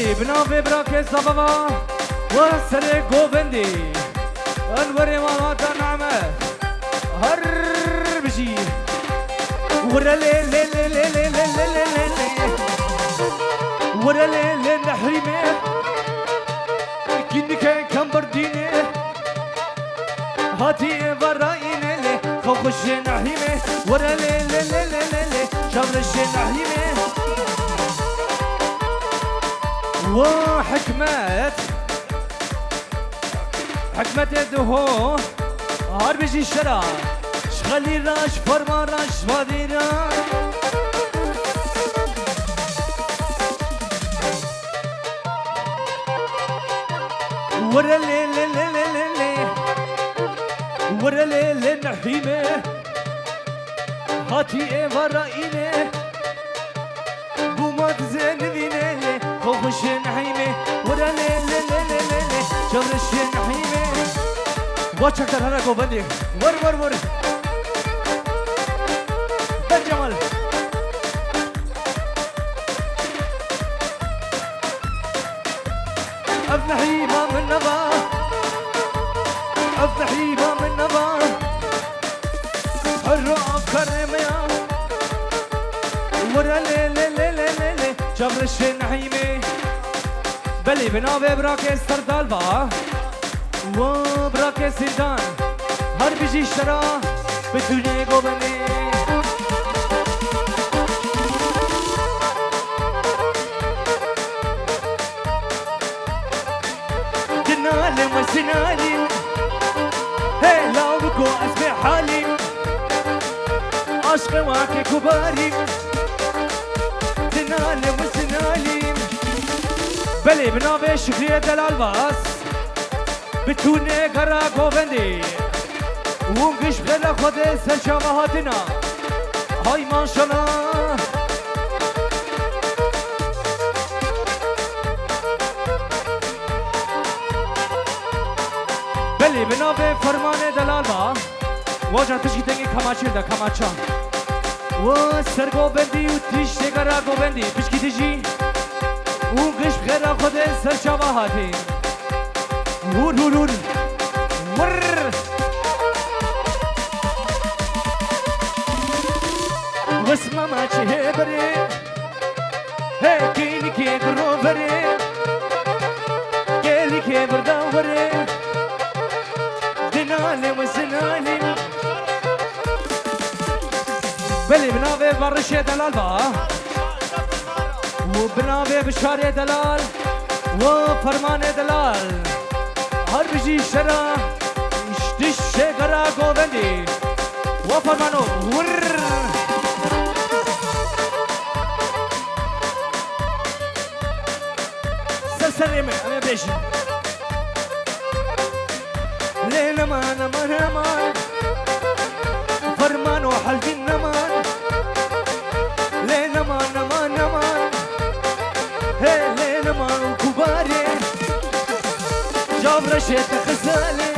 بلي بنافي براكز بابا وسري جوفندي انوري ماما نعمة هر بشي ورا لي لي لي لي لي لي لي لي ورا لي لي نحرمي كينك كمبرديني هاتي برايني لي خوخش نحرمي ورا لي لي لي لي لي شمرش نحرمي وحكمات حكمت يدهو هار بيجي الشرع شغلي راش فرما راش فادي راش ورا لي لي لي لي لي ورا لي لي نحيمه هاتي ايه ورائيني بومات زين ذيني خوخش نحيمه ورا لي لي لي لي لي شمرش نحيمه واتشكتر هنا قوبندي ور ور ور بالجمال افنحيبه من نبا افنحيبه من نبا حرة كرم يا ورا لي لي لي لي لي شمرش نحيمه بلي بنابي براكي سردالبا وبراكي سردان هر بيجي اشترا بدوني قوبني دنالي وسنالي هي لو بكو اسمي حالي عشق واكي كباري دنالي وسنالي بلي بنابي شكرية دلال باس بتوني غرا گووندی ونگش بخیر خود سرچامه هاتینا های ماشالله بلی بنابه فرمان دلال با واجه تشکی تنگی کماچیر دا کماچا و سر گووندی و تیشتی غرا گووندی پشکی تجی ونگش بخیر خود سرچامه هاتین ور ور ور ور واسمع ما تهبري هيكيني كي دروبري كيلي كي بردوري دنالي وسنالي بلي بنابي برشي دلال با وبنابي بشاري دلال وفرمان دلال هر بيجي شرا اشتش غرا گووندی و فرمانو ور سرسرمه انا بيجي ليلة ما نمان فرمانو حلقي نمان ليلة ما نمان هي ليلة ما كباري جاب رشيت خزالي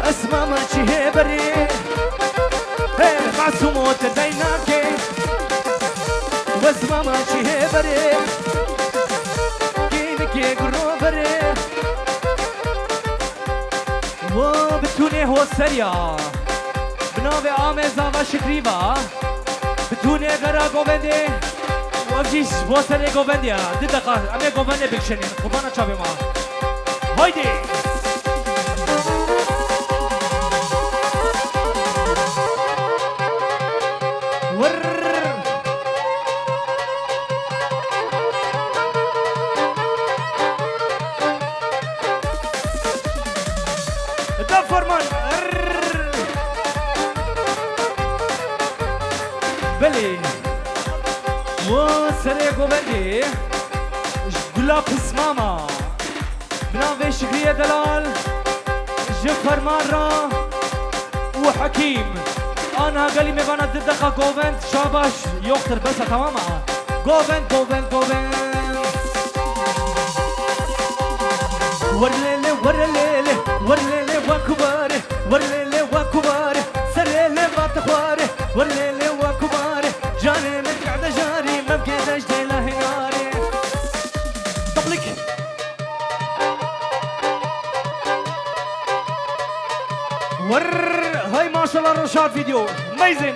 اسمع ما تشي بري هي معصوموت ديناكي واسمع ما تشي بري كينك يقرو بري وبتوني هو السريع بنابي آمزا وشكريبا بتوني غرا گووندي وابجيش هو سري گوونديا دي دقا امي گووندي بكشنين خبانا چابي ما هايدي ور فرمان بلي وسري گووندي گلاب اسماما بنابي شكرية دلال فرمان را وحكيم انا قالي ميبانا ددقة گووند شاباش يوختر بس تماما گووند گووند گووند ورليلي ورليلي ورليلي وكباري ورليلي وكباري سرليلي باتخواري ورليلي وكباري جاني من قاعد جاري ما بقيتش ديلا هناري طبلك هاي ما شاء الله رشاد فيديو ما يزين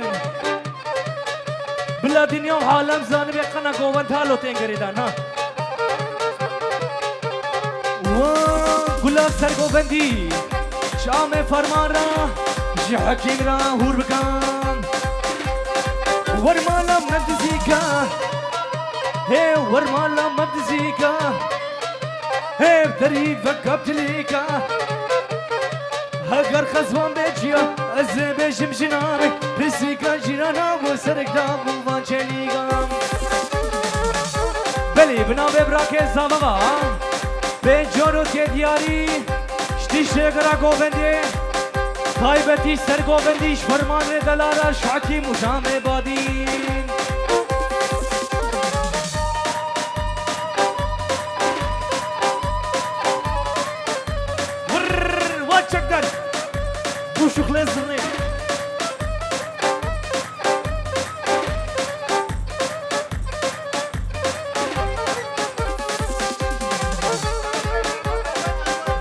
بلا دنيا وعالم زان بيقنا قوانت هالو تنقريدان ها قلاب سرقو بندي شام فرمان را جي حكيم را هور بكان ورمالا مدزيكا هي ورمالا مدزيكا هي بتريفك ابتليكا هاگر خزوان بيجيا ازي بيجم جنامي بسيكا جيرانا وسرق دام وانجليغام بلي بنا ببراكي زامغا بجانو تي دياري شتي شغرا گوبندي تايبتي سر گوبندي فرمان دلارا شاكي مجام بادين واتشكدن بوشوخ لزرني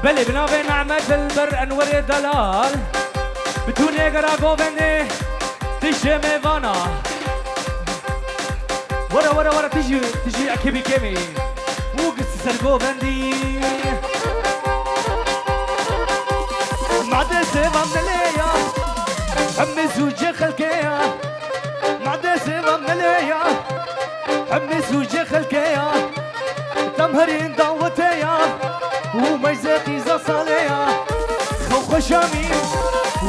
بلي بنابي نعمة البر انور دلال بتوني قرا قوبندي تيجي ميفانا ورا تيجي اكيبي كيمي وقص سر قوبندي معدي سيفام دليا حمي زوجي خلكيا معدي سيفام دليا حمي زوجي خلكيا تمهرين دعوتيا وما يزاقي زا صاليا خوخ شامين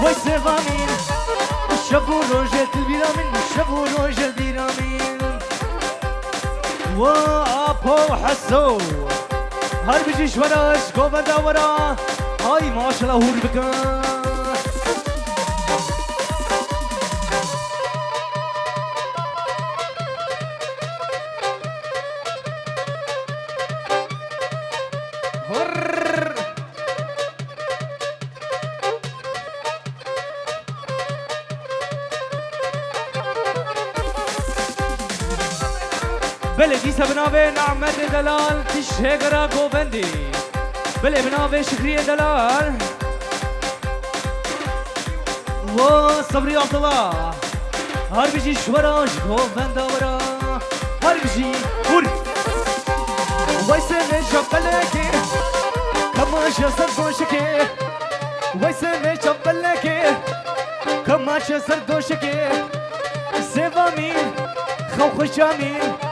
ويسيفامين الشابو روجل البيرامين الشابو روجل البيرامين وابو حسو هر بيجيش وراش قوبندا ورا هاي ما شاء الله هور بكان بلدي سبنابي نعمة دلال تشهقرا قوبندي بلي بنابي شكرية دلال وصبري عبد الله هر بيجي شوراش قوبندا ورا هر بيجي هوري ويسني شبلكي كما شسر دوشكي ويسني شبلكي كما شسر دوشكي سيفامين خوخ شامين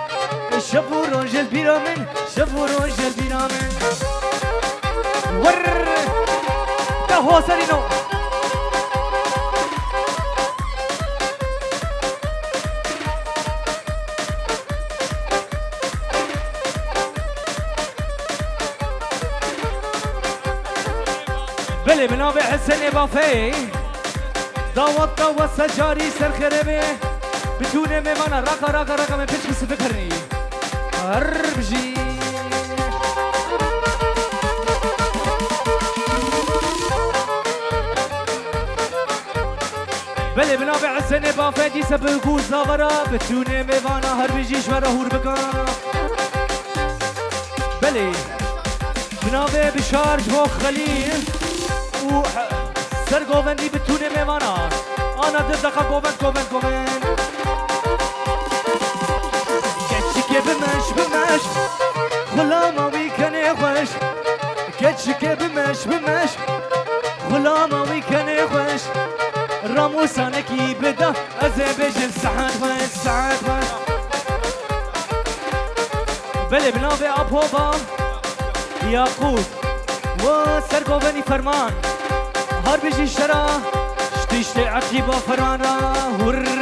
شبو روجل بيرامن شبو روجل بيرامن ور تهو سرينو بلي بنابي حسن بافي داوت سجاري سر خربي بتوني ميمانا راقا من بيش بس فكرني هربجي بلي بنابي عسني بافيدي سبقو زاورا بتوني ميفانا هربجي شورا هور بكا بلي بنابي بشارج بو خليل و سر قوبندي بتوني ميفانا انا دقا قوبند بمش غلاما ويكني خوش كتشكي بمش غلاما ويكني خوش راموسانكي بدا ازي بجن ساعات بلي بنابي ابوبا ياقوت وسرقوبني فرمان هر بيجي الشرا شتيشتي عقيبا فرمانا هر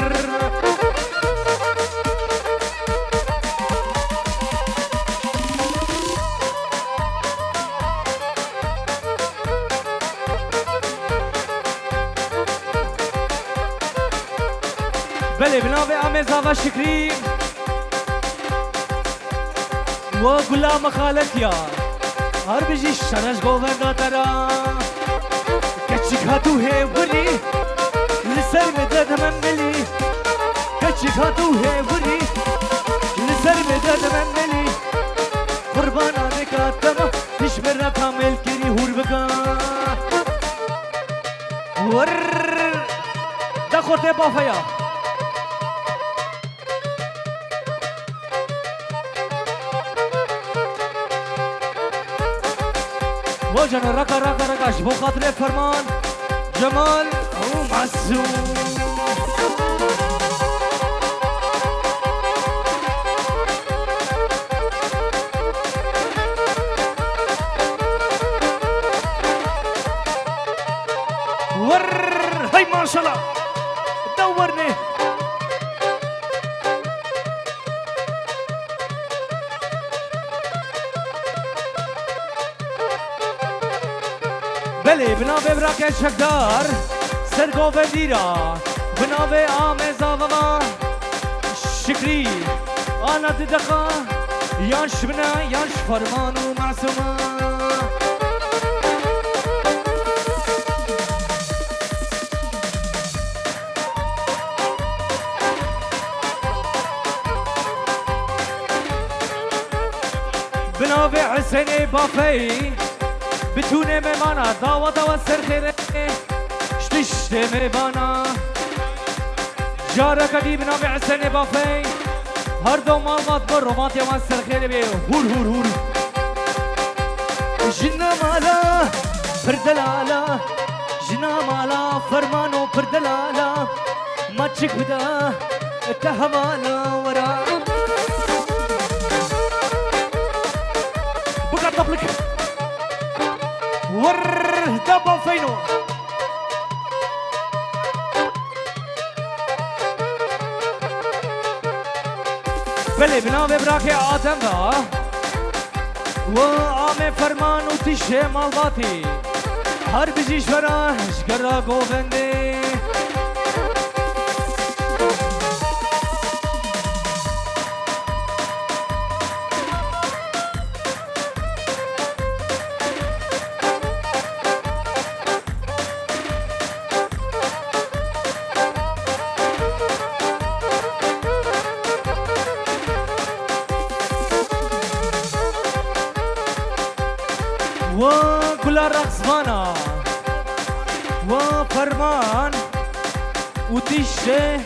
بلي بنابي اميزا شكري وغلام خالتيا هر بجی شرش گووندا ترا کچی خاتو هیوری لسر مدد من ملی کچی خاتو هیوری لسر مدد من ملی قربان آنکاتما تشمر کامل کری هور بگا ور دا خورده بافیا وجن ركا ركا ركا شبو خاطر فرمان جمال ومعسوم ور هاي ما شاء الله دورني بله بنابه براک شکدار سرگو بندیرا بنابه آمزا وما شکری آنا ددقا یانش بنا یانش فرمانو معصوما بنابه حسین بافی بتونه میمانا داوا داوا سر خیره شتشته میبانا جارا کدی بنابه حسین بافی هر دو مالمات بر رومات یوان سر خیره بی هور هور هور جنا مالا پردلالا جنا مالا فرمانو پردلالا ما تشك بدا تهوالا ورا بقى طبلك ور دبا فينو بله بنابه براک آدم دا و آم فرمان و تیشه مالباتی هر بجیش براش گرا گوونده و گلا رقصوانا و فرمان و تیشه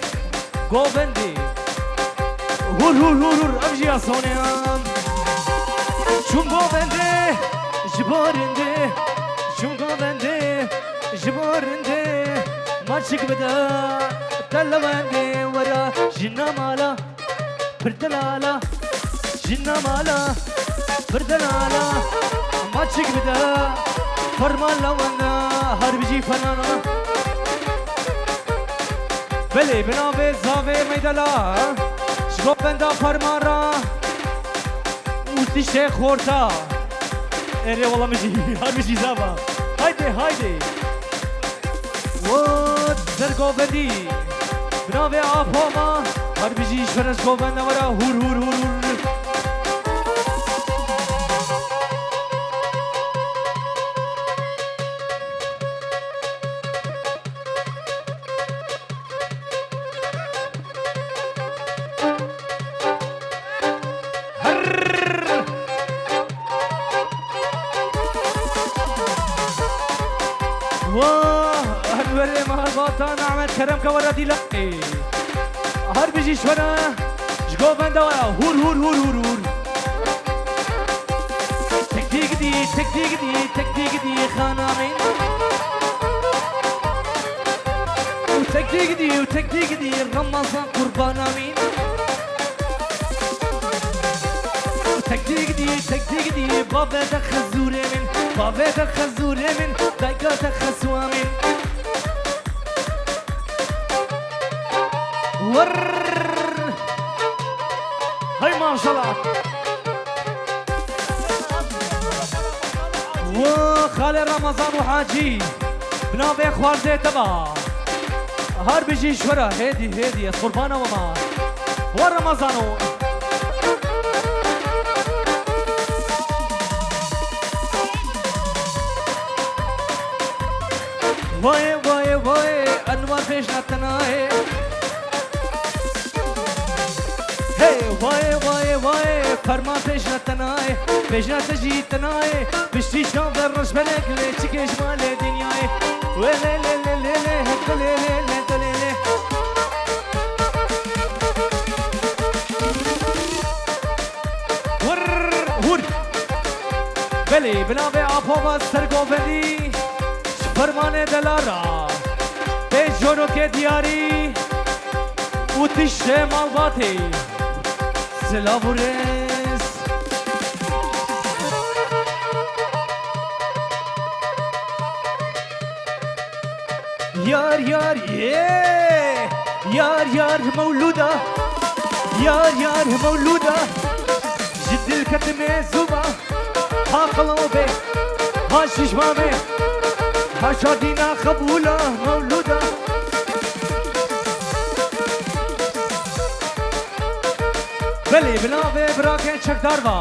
گووندی هور هور هور هور امجی آسانیان چون گوونده جبارنده چون گوونده جبارنده ما چک بدا تلوانده ورا جنا مالا بردلالا جنا مالا بردلالا ما تشك بدا فرمان لوانا هربجي فنانا بلي بنابه زاوه ميدلا شغو بندا فرمان را وتشه خورتا اري والله مجي هربجي زاوه هايدي هايدي وات زرقو بندي بنابه آفاما هربجي شورش گو بندا ورا هور هور هور هور هنوري مهرباطان عمد كرم كوردي لقي هر بيجي شونا جگو بنده ورا هور هور هور هور هور تكتيك دي خانامين وتكتيك دي غمصان قربانامين تكتيك دي بابا خزوري من بابا خزوري من دايقا خسوا من ور هاي ما شاء الله وخالي رمضان وحاجي بنابي خوارزي تبا هار بيجي شورا هيدي قربانه وما ورمضانو وای وای وای انوار پیش نتنای هی وای وای وای فرمان پیش نتنای پیش نتجی تنای بشتی شام در رش بلک لی چکش مال دنیای ولی لی لی لی لی هکلی لی لی لی لی ور بلی بنابه آپا سرگو بندی فرمان دلارا به جونو که دیاری و تشت مالباتی سلاورس یار یار یار یار مولودا یار یار مولودا جد الكتمة زوبا ها قلوبي ها ششمامي ها شادينا قبولة مولودة بلي بنابي براكن شك داربا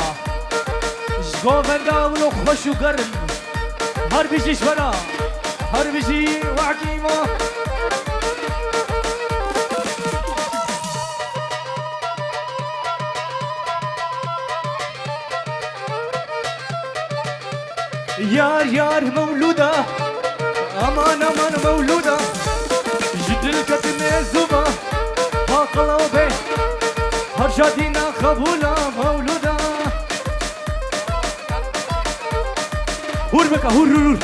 جغو بندا ولو خوش و گرم هر بيجي شورا هر بيجي وعقيمة يار يار مولودة أمان أمان مولودة جد الكتمة زوبا ها قلوبي هرشادينا قبولة مولودة هور بكا هور هور هور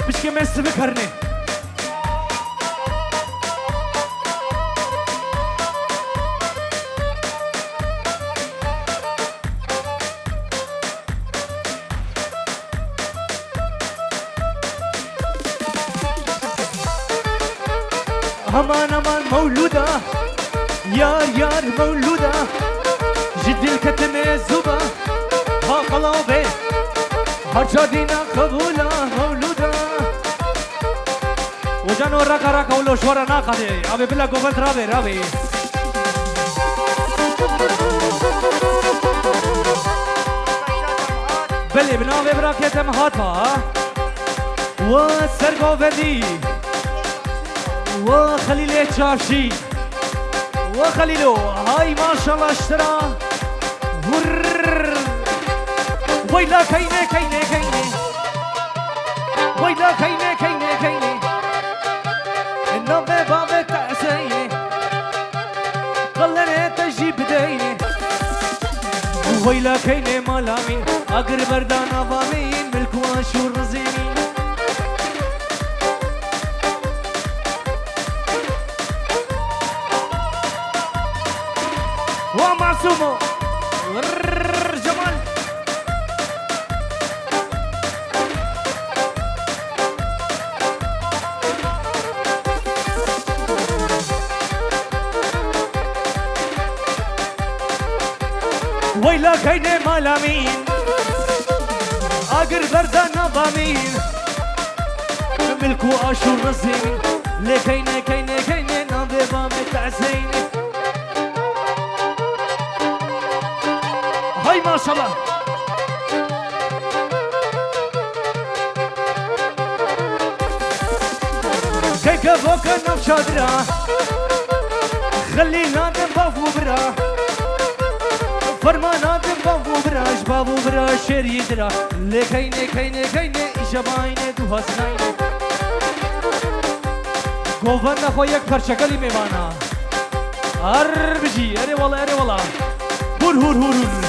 بشكي مس بكرني أمان أمان مولودة يار يار مولودة جد الكتمة زوبا ها قلوبي هرشادينا قبولة مولودة وجانو راكا راكا ولو شورا ناقا دي أبي بلا قوبلت رابي رابي بلي بنابي براكة مهاتها وسرقو بدي وخليل تشافشي وخليلو هاي ما شاء الله اشترى ويلا كيني كيني كيني ويلا كيني كيني كيني النبي بابك تأسيني قلنا تجيب ديني ويلا كيني مالامين أقر بردانا بامين ملكوا شور رزيني ومعصومو جمال ويلا كيني مالامين أقر بردانا بامين ملكو أشور رزيني لي كيني كيني كيني نابي بامي تعسيني هاي ما شاء الله كيكا فوكا نفشادرا خلينا نبافو برا فرمانا نبافو برا شبابو برا شير يدرا لي كيني كيني كيني إجابايني دو هزنايني قوفنا خويك فرشاقلي ميوانا هر بجي اري والله اري والله هور هور هور هور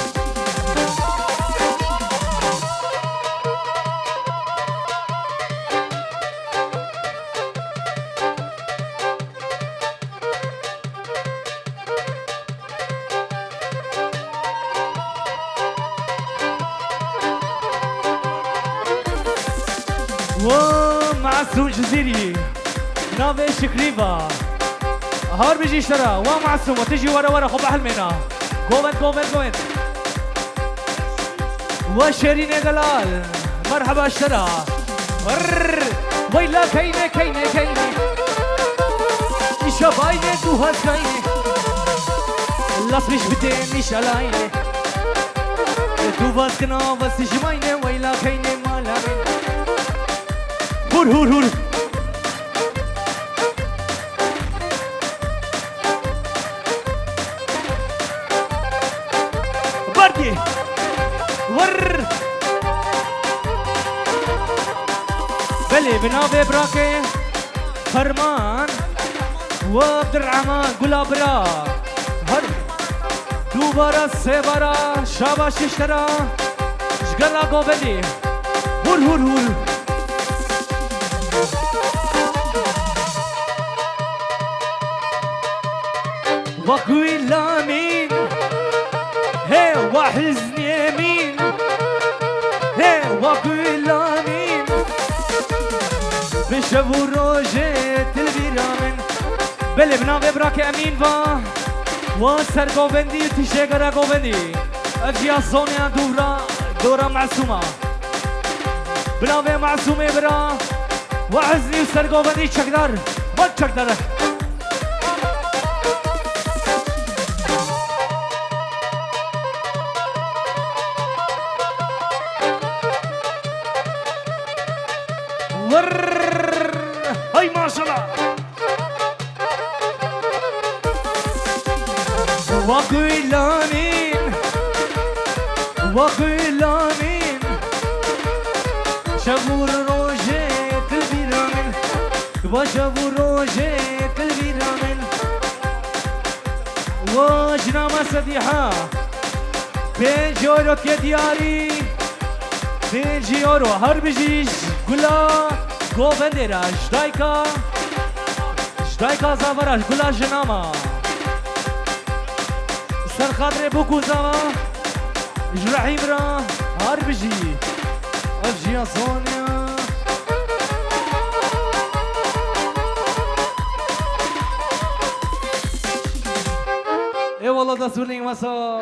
ومعسوم جزيري نافي شكريفا هار بيجي اشترى ومعسوم وتجي ورا ورا خب حلمنا قومت قومت قومت وشيرين دلال مرحبا اشترى ويلا كيني كيني كيني شبايني دوها كيني لاس مش بدين مش عليني دوباس كنا بس جمايني ويلا كيني مالامين هور هور هور بلي بنافي براكي فرمان وعبد الرحمن قولا برا هر دو برا سه برا شاباش اشترا شقلا قوبلي هور هور هور وقوي لامين هي وحزن يمين هي وقوي لامين بشبو روجت البيرامن بلي بنافي براك امين با وسر قوبندي تشيقرا قوبندي اجيا صونيا دورا معصومة بنافي معصومة برا وعزني وسر قوبندي تشكدر ما تشكدر هاي ما شاء الله وقوي لامين وقوي لامين شابور روجيت البيرامن وشابور روجيت البيرامن وجنامة سديحة بين جورو كدياري بين جيورو هربجيش قلا قوبندرا جدايكا زافراش قلا جنامة سر خاطري بوكو زاما جرحيم را هربجي أجيا صونيا اي والله ده سولين مسا